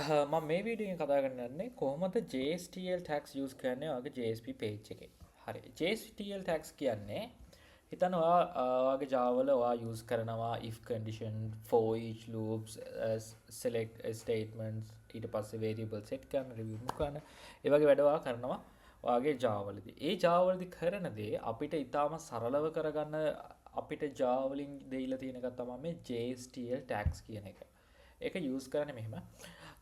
මම මේ වීඩියෝ එකෙන් කතා කරන්න යන්නේ කොහොමද JSTL tax use කරන්නේ ඔයාගේ JSP page එකේ. හරි. JSTL tax කියන්නේ හිතන්න ඔයාගේ Java වල ඔයා use කරනවා if condition, for each loops, select statements, ඊට පස්සේ variable set කරන, review කරන, ඒ වගේ වැඩ ඔයා කරනවා ඔයාගේ Java වලදී. ඒ Java වලදී කරන දේ අපිට ඊටාම සරලව කරගන්න අපිට Java වලින් දෙයිලා තියෙන එක තමයි මේ JSTL tax කියන එක. ඒක යස් කරන මෙහෙම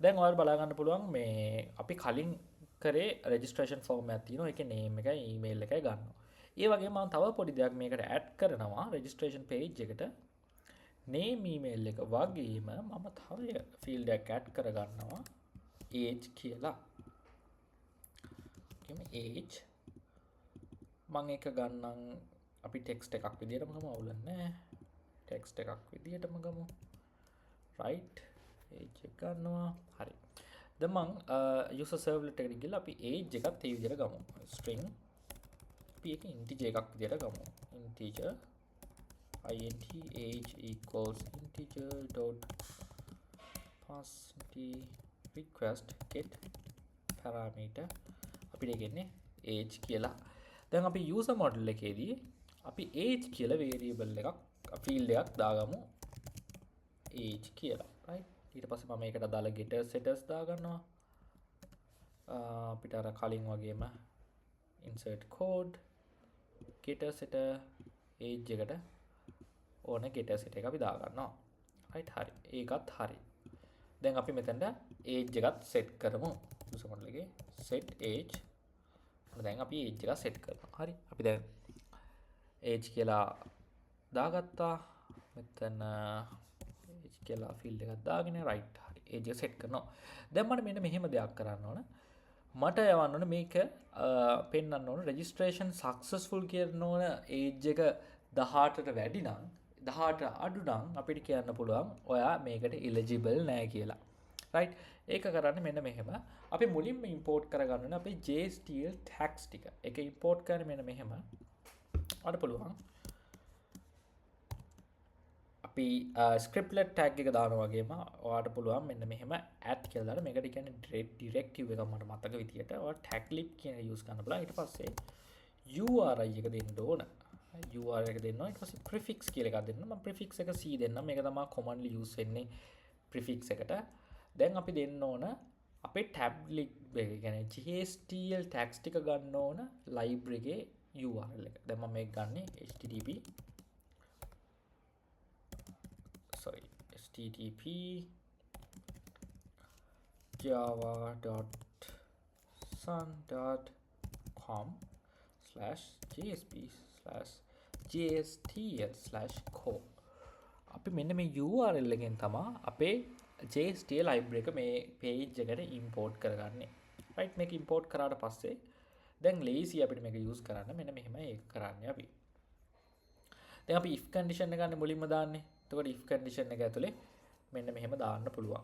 දැන් ඔයාලට බලා ගන්න පුළුවන් මේ අපි කලින් කරේ රෙජිස්ට්‍රේෂන් ෆෝම් එකක් තියෙනවා ඒකේ නේම් එකයි ඊමේල් එකයි ගන්නවා. ඒ වගේම මම තව පොඩි දෙයක් මේකට ඇඩ් කරනවා රෙජිස්ට්‍රේෂන් පේජ් එකට නේම් ඊමේල් එක වගේම මම තව ෆීල්ඩ් එකක් ඇඩ් කරගන්නවා age කියලා. කියමු age මම ඒක ගන්නම් අපි ටෙක්ස්ට් එකක් විදියටම ගමු අවුලක් නැහැ. ටෙක්ස්ට් එකක් විදියටම ගමු. right age එක ගන්නවා හරි දැන් මං user servlet එකට ගිහලා අපි age එකත් ඒ විදිහට ගමු string අපි ඒක integer එකක් විදිහට ගමු integer int age equals integer dot pass request get parameter අපිට කියන්නේ age කියලා දැන් අපි user model එකේදී අපි age කියලා variable එකක් field එකක් දාගමු age කියලා right ඊට පස්සේ මම මේකට දාලා getter setters දාගන්නවා අපිට අර කලින් වගේම insert code getter setter age එකට ඕන getter set එක අපි දාගන්නවා right හරි ඒකත් හරි දැන් අපි මෙතනට age එකත් set කරමු user model එකේ set age දැන් අපි age එක set කරනවා හරි අපි දැන් age කියලා දාගත්තා මෙතන කියලා ෆිල්ඩ් එකක් දාගෙන රයිට් හරි ඒජ් එක සෙට් කරනවා දැන් මට මෙන්න මෙහෙම දෙයක් කරන්න ඕන මට යවන්න ඕන මේක පෙන්වන්න ඕන රෙජිස්ට්‍රේෂන් සක්සස්ෆුල් කියන ඕන ඒජ් එක 18ට වැඩි නම් 18ට අඩු නම් අපිට කියන්න පුළුවන් ඔයා මේකට එලිජිබල් නෑ කියලා රයිට් ඒක කරන්නේ මෙන්න මෙහෙම අපි මුලින්ම ඉම්පෝර්ට් කරගන්න ඕනේ අපේ JSTL tax ටික ඒක ඉම්පෝර්ට් කරන්නේ මෙන්න මෙහෙම අර පුළුවන් අපි ස්ක්‍රිප්ට්ලට් ටැග් එක දානවා වගේම ඔයාලට පුළුවන් මෙන්න මෙහෙම ඇඩ් කියලා දාලා මේකට කියන්නේ ඩිරෙක්ටිව් එකක් මට මතක විදියට ඔයා ටැග් ලිප් කියන යූස් කරන්න පුළුවන් ඊට පස්සේ URI එක දෙන්න ඕන URI එක දෙන්න ඕන ඊට පස්සේ prefix කියලා එකක් දෙන්න මම prefix එක C දෙන්නම් මේක තමයි commonly use වෙන්නේ prefix එකට දැන් අපි දෙන්න ඕන අපේ tab link එක කියන්නේ JSTL tags ටික ගන්න ඕන library එකේ URL එක දැන් මම මේක ගන්නේ http http java.sun.com/jsp/jstl/co අපි මෙන්න මේ URL එකෙන් තමයි අපේ JSTL library එක මේ page එකට import කරගන්නේ right මේක import කරාට පස්සේ දැන් lazy අපිට මේක use කරන්න මෙන්න මෙහෙමයි ඒක කරන්නේ අපි දැන් අපි if condition එක ගන්න මුලින්ම දාන්නේ එතකොට if condition එක ඇතුලේ මෙන්න මෙහෙම දාන්න පුළුවන්.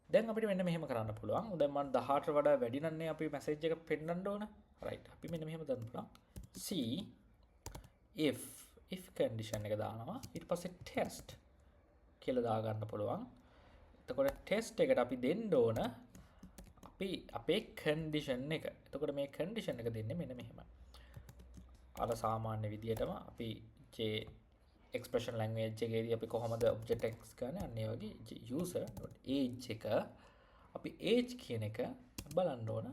දැන් අපිට මෙන්න මෙහෙම කරන්න පුළුවන්. දැන් මම 18ට වඩා වැඩි නන්නේ අපි මැසේජ් එක පෙන්නන්න ඕන. right. අපි මෙන්න මෙහෙම දාන්න පුළුවන්. see if condition එක දානවා. ඊට පස්සේ test කියලා දා ගන්න පුළුවන්. එතකොට test එකට අපි දෙන්න ඕන අපි අපේ condition එක. එතකොට මේ condition එක දෙන්නේ මෙන්න මෙහෙමයි. අර සාමාන්‍ය විදිහටම අපි expression language එකේදී අපි කොහොමද object x ගන්න අන්න ඒ වගේ user.age එක අපි age කියන එක බලන්න ඕන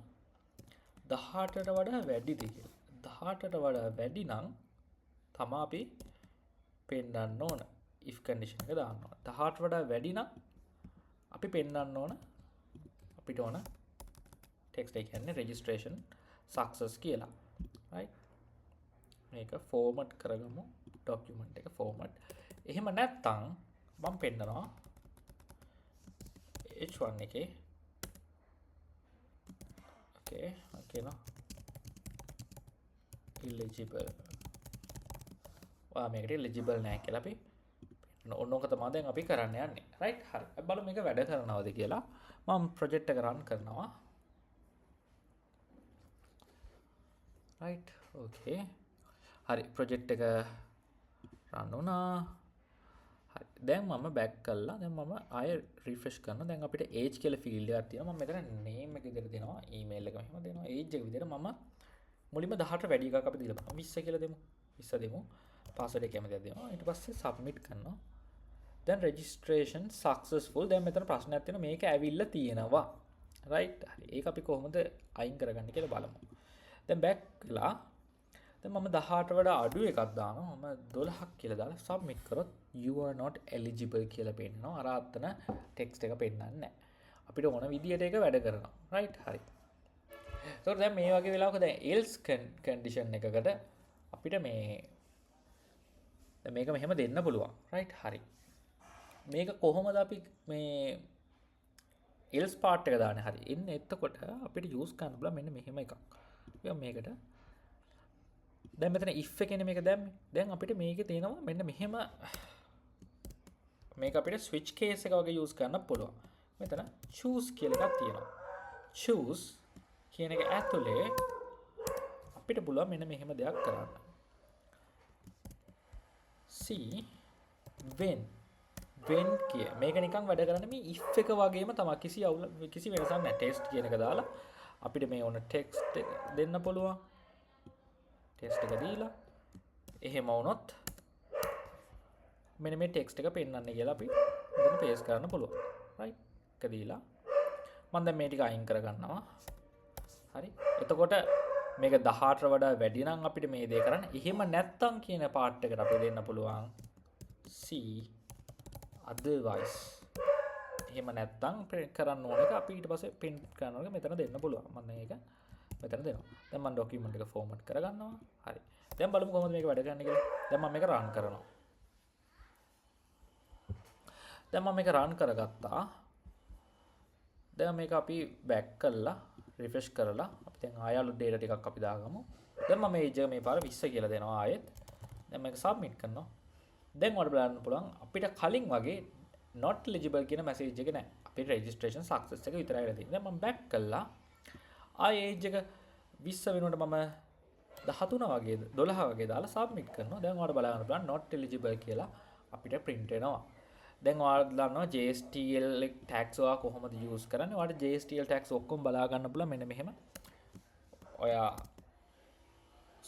18ට වඩා වැඩිද කියලා 18ට වඩා වැඩි නම් තමයි අපි පෙන්නන්න ඕන if condition එක දාන්න ඕන 18ට වඩා වැඩි නම් අපි පෙන්නන්න ඕන අපිට ඕන text එක කියන්නේ registration success කියලා right මේක ෆෝමට් කරගමු ඩොකියුමන්ට් එක ෆෝමට් එහෙම නැත්නම් මම පෙන්නනවා h1 එකේ ඕකේ කියනවා eligible ඔයා මේකට eligible නැහැ කියලා අපි ඕනෝක තමයි දැන් අපි කරන්න යන්නේ right හරි අපි බලමු මේක වැඩ කරනවද කියලා මම ප්‍රොජෙක්ට් එක රන් කරනවා right okay හරි ප්‍රොජෙක්ට් එක රන් වුණා හරි දැන් මම බැක් කල්ලා දැන් මම අය රිෆ්‍රෙෂ් කරන දැන් අපිට ඒජ් කියලා ෆීල්ඩ් එකක් තියෙනවා මම මෙතන නේම් එක විදිහට දෙනවා ඊමේල් එක මෙහෙම දෙනවා ඒජ් එක විදිහට මම මුලින්ම 18ට වැඩි එකක් අපි දීලා බලමු 20 කියලා දෙමු 20 දෙමු පාස්වර්ඩ් එක කැමතිද දෙනවා ඊට පස්සේ සබ්මිට් කරනවා දැන් රෙජිස්ට්‍රේෂන් සක්සස්ෆුල් දැන් මෙතන ප්‍රශ්නයක් තියෙනවා මේක ඇවිල්ලා තියෙනවා රයිට් හරි ඒක අපි කොහොමද අයින් කරගන්නේ කියලා බලමු දැන් බැක් කළා දැන් මම 18ට වඩා අඩු එකක් දානවා මම 12ක් කියලා දාලා සබ්මිට් කරොත් you are not eligible කියලා පෙන්නනවා අර අතන ටෙක්ස්ට් එක පෙන්නන්නේ නැහැ අපිට ඕන විදියට ඒක වැඩ කරනවා රයිට් හරි එතකොට දැන් මේ වගේ වෙලාවක දැන් else condition එකකට අපිට මේ දැන් මේක මෙහෙම දෙන්න පුළුවන් රයිට් හරි මේක කොහොමද අපි මේ else part එක දාන්නේ හරි එන්න එතකොට අපිට use කරන්න බලන්න මෙන්න මෙහෙම එකක් මේකට දැන් මෙතන if එකනේ මේක දැම්මේ දැන් අපිට මේකේ තියෙනවා මෙන්න මෙහෙම මේක අපිට switch case එක වගේ use කරන්න පුළුවන් මෙතන choose කියලා එකක් තියෙනවා choose කියන එක ඇතුලේ අපිට පුළුවන් මෙන්න මෙහෙම දෙයක් කරන්න see when කිය මේක නිකන් වැඩ කරන්නේ මේ if එක වගේම තමයි කිසි වෙනසක් නැහැ test කියන එක දාලා අපිට මේ ඕන text දෙන්න පුළුවන් ටෙස්ට් එක දීලා එහෙම වුණොත් මෙන්න මේ ටෙක්ස්ට් එක පෙන්වන්නේ කියලා අපි මෙතන පේස්ට් කරන්න පුළුවන් රයිට් එක දීලා මම දැන් මේ ටික අයින් කරගන්නවා හරි එතකොට මේක 18ට වඩා වැඩි නම් අපිට මේ දේ කරන්න එහෙම නැත්තම් කියන පාර්ට් එකට අපි දෙන්න පුළුවන් C otherwise එහෙම නැත්තම් print කරන්න ඕන එක අපි ඊට පස්සේ print කරන එක මෙතන දෙන්න පුළුවන් මම මේක මෙතන දෙනවා දැන් මම ડોකියුමන්ට් එක ෆෝමැට් කරගන්නවා හරි දැන් බලමු කොහොමද මේක වැඩ කරන්නේ කියලා දැන් මම මේක රන් කරනවා දැන් මම මේක රන් කරගත්තා දැන් මේක අපි බෑක් කරලා රිෆ්‍රෙෂ් කරලා අපි දැන් ආය අලුත් data ටිකක් අපි දාගමු දැන් මම මේජ් එක මේ පාර 20 කියලා දෙනවා ආයෙත් දැන් මේක සබ්මිට් කරනවා දැන් ඔයාලට බලන්න පුළුවන් අපිට කලින් වගේ not eligible කියන මැසේජ් එක නැහැ අපේ registration success එක විතරයි වෙලා තියෙන්නේ දැන් මම බෑක් කළා ආයේ ඒජ් එක 20 වෙනකොට මම 13 වගේ 12 වගේ දාලා සබ්මිට් කරනවා. දැන් ඔයාලට බලන්න පුළුවන් not eligible කියලා අපිට print වෙනවා. දැන් ඔයාලා දන්නවා JSTL tags ඔයා කොහොමද use කරන්නේ? ඔයාලට JSTL tags ඔක්කොම බලා ගන්න පුළුවන් මෙන්න මෙහෙම. ඔයා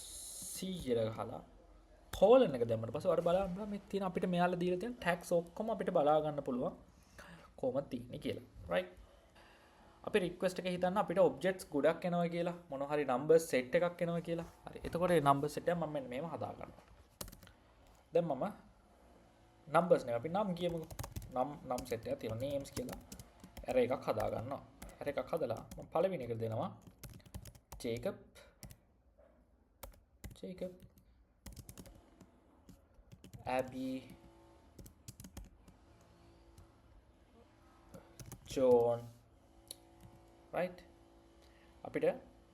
C කියලා ගහලා colon එක දැම්මට පස්සේ ඔයාලට බලන්න පුළුවන් මේ තියෙන අපිට මෙයාලා දීලා තියෙන tags ඔක්කොම අපිට බලා ගන්න පුළුවන් කොහොමද තියෙන්නේ කියලා. right? අපි රික්වෙස්ට් එක හිතන්න අපිට ඔබ්ජෙක්ට්ස් ගොඩක් එනවා කියලා මොන හරි නම්බර් සෙට් එකක් එනවා කියලා. හරි. එතකොට මේ නම්බර් සෙට් එක මම මෙන්න මෙහෙම හදා ගන්නවා. දැන් මම නම්බර්ස් නේ අපි නම් කියමුකෝ. නම් සෙට් එකක් තියෙනවා names කියලා. array එකක් හදා ගන්නවා. array එකක් හදලා මම පළවෙනි එක දෙනවා Jacob Abby John right අපිට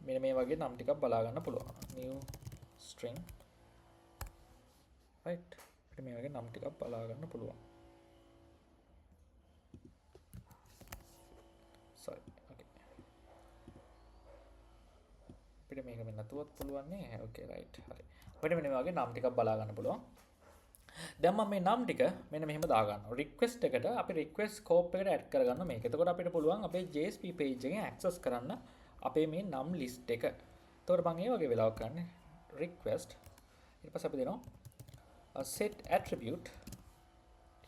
මෙන්න මේ වගේ නම් ටිකක් බලා ගන්න පුළුවන් new string right අපිට මේ වගේ නම් ටිකක් බලා ගන්න පුළුවන් sorry okay අපිට මේක මෙන්න නැතුවත් පුළුවන් නේ okay right හරි අපිට මෙන්න මේ වගේ නම් ටිකක් බලා ගන්න පුළුවන් දැන් මම මේ නම් ටික මෙන්න මෙහෙම දා ගන්නවා රික්වෙස්ට් එකට අපි රික්වෙස්ට් ස්කෝප් එකට ඇඩ් කරගන්න මේක. එතකොට අපිට පුළුවන් අපේ JSP page එකෙන් access කරන්න අපේ මේ නම් list එක. එතකොට මම ඒ වගේ වෙලාවක් ගන්න request ඊට පස්සේ අපි දෙනවා set attribute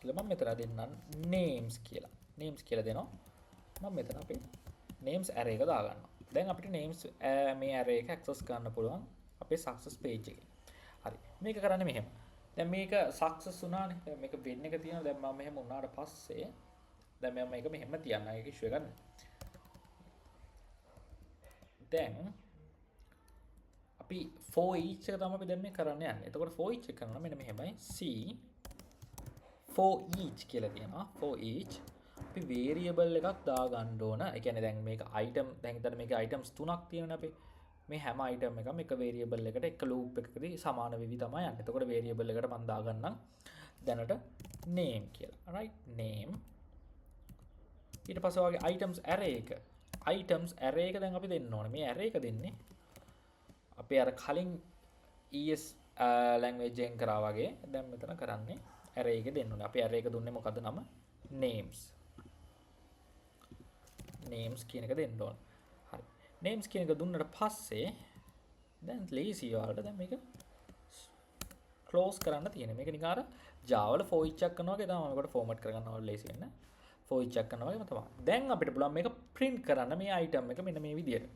කියලා මම මෙතන දෙන්නම් names කියලා දෙනවා. මම මෙතන අපේ names array එක දා ගන්නවා. දැන් අපිට names මේ array එක access කරන්න පුළුවන් අපේ success page එකේ. හරි. මේක කරන්නේ මෙහෙම. දැන් මේක සක්සස් වුණානේ. දැන් මේක වෙන්න එක තියෙනවා. දැන් මම මෙහෙම වුණාට පස්සේ දැන් මම මේක මෙහෙම තියන්න. ඒක ඉෂුව එක ගන්න. දැන් අපි for each එක තමයි අපි දැන් මේ කරන්න යන්නේ. එතකොට for each එක කරනවා මෙන්න මෙහෙමයි. C for each කියලා තියෙනවා. for each අපි variable එකක් දා ගන්න ඕන. ඒ කියන්නේ දැන් මේක item දැන් හිතන්න මේක items තුනක් තියෙනනේ අපි. මේ හැම item එකම එක variable එකට එක loop එකකදී සමාන වෙවි තමයි යන්නේ. එතකොට variable එකට මම දාගන්නම් දැනට name කියලා. right name. ඊට පස්සේ වගේ items array එක දැන් අපි දෙන්න ඕනේ. මේ array එක දෙන්නේ අපි අර කලින් ES language එකෙන් කරා වගේ දැන් මෙතන කරන්නේ array එක දෙන්න ඕනේ. අපි array එක දුන්නේ මොකද්ද නම? names කියන එක දෙන්න ඕනේ. හරි. names කියන එක දුන්නට පස්සේ දැන් lazy වලට දැන් මේක close කරන්න තියෙන. මේක නිකන් අර Java වල for each එකක් කරනවා වගේ තමයි මේකට format කරගන්න ඕනේ lazy වෙන්න. for each එකක් කරනවා වගේම තමයි. දැන් අපිට පුළුවන් මේක print කරන්න මේ item එක මෙන්න මේ විදියට.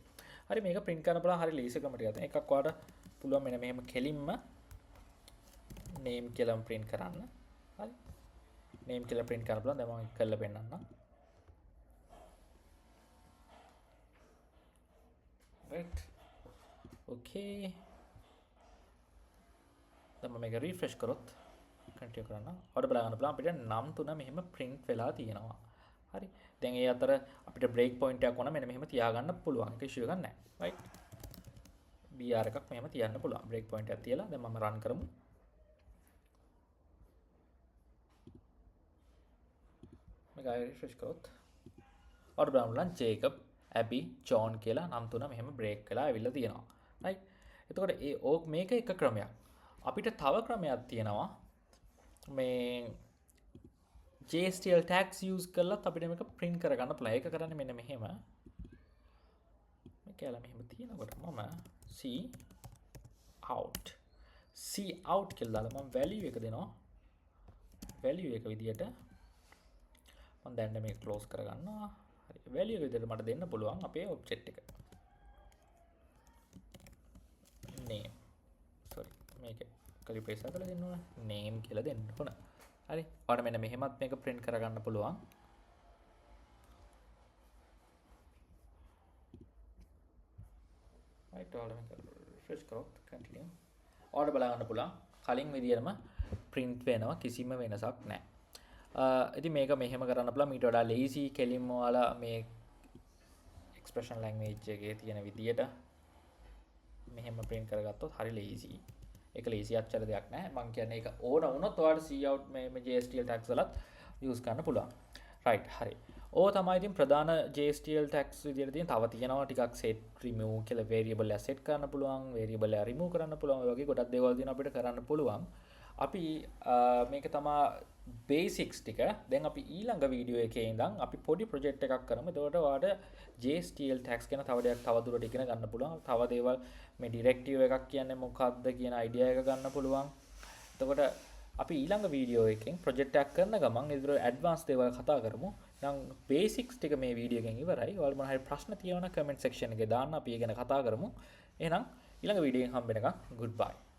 හරි මේක print කරන්න පුළුවන් හරි lazy කම ටිකක්. එකක් ඔයාලට පුළුවන් මෙන්න මෙහෙම කෙලින්ම name කියලා print කරන්න. හරි. name කියලා print කරන්න පුළුවන්. දැන් මම කරලා පෙන්නන්නම්. right. okay. දැන් මම මේක refresh කරොත් continue කරන්න. ඔයාලට බලා ගන්න පුළුවන් අපිට නම් තුන මෙහෙම print වෙලා තියෙනවා. හරි. දැන් ඒ අතර අපිට break point එකක් වුණා මෙන්න මෙහෙම තියාගන්න පුළුවන්. ඒක issue එකක් නැහැ. right. br එකක් මෙහෙම තියන්න පුළුවන්. break point එකක් තියලා දැන් මම run කරමු. මේක refresh කරොත් ඔයාලට බලන්න පුළුවන් ජේකබ්, ඇබි, ජෝන් කියලා නම් තුන මෙහෙම break වෙලා ඇවිල්ලා තියෙනවා. right. එතකොට මේක එක ක්‍රමයක්. අපිට තව ක්‍රමයක් තියෙනවා. මේ JSTL tags use කරලත් අපිට මේක print කරගන්න පුළුවන්. ඒක කරන්නේ මෙන්න මෙහෙම. මේක ඇල මෙහෙම තියෙනකොට මම cout කියලා දාලා මම value එක දෙනවා. value එක විදියට මම දැන් මේක close කරගන්නවා. හරි. value එක විදියට මට දෙන්න පුළුවන් අපේ object එක. name. sorry. මේක copy paste කරලා දෙන්න ඕන. name කියලා දෙන්න ඕන. හරි. ඔයාලට මෙන්න මෙහෙමත් මේක print කරගන්න පුළුවන්. right. ඔයාලට මේක refresh කරොත් continue. ඔයාලට බලා ගන්න පුළුවන් කලින් විදියටම print වෙනවා කිසිම වෙනසක් නැහැ. ඉතින් මේක මෙහෙම කරන්න පුළුවන් ඊට වඩා lazy කෙලින්ම ඔයාලා මේ expression language එකේ තියෙන විදියට මෙහෙම print කරගත්තොත් හරි lazy. ඒක lazy අච්චර දෙයක් නැහැ. මම කියන්නේ ඒක ඕන වුණොත් ඔයාලට cout මේ JSTL tags වලත් use කරන්න පුළුවන්. right හරි. ඕක තමයි ඉතින් ප්‍රධාන JSTL tags විදියට තියෙන තව තියෙනවා ටිකක් set remove කියලා variable එක set කරන්න පුළුවන්, variable එක remove කරන්න පුළුවන්. ඔය වගේ ගොඩක් දේවල් තියෙනවා අපිට කරන්න පුළුවන්. අපි මේක තමයි basics ටික. දැන් අපි ඊළඟ වීඩියෝ එකේ ඉඳන් අපි පොඩි project එකක් කරමු. එතකොට ඔයාලට JSTL tags ගැන තව දෙයක් තව දුරට ඉගෙන ගන්න පුළුවන්. තව දේවල් මේ directive එකක් කියන්නේ මොකක්ද කියන idea එක ගන්න පුළුවන්. එතකොට අපි ඊළඟ වීඩියෝ එකෙන් project එකක් කරන ගමන් ඒතර advanced දේවල් කතා කරමු. දැන් basics ටික මේ වීඩියෝ එකෙන් ඉවරයි. ඔයාලා මොන හරි ප්‍රශ්න තියෙනවා නම් comment section එකේ දාන්න අපි ඒ ගැන කතා කරමු. එහෙනම් ඊළඟ වීඩියෝ එකෙන් හම්බ වෙනකම් goodbye.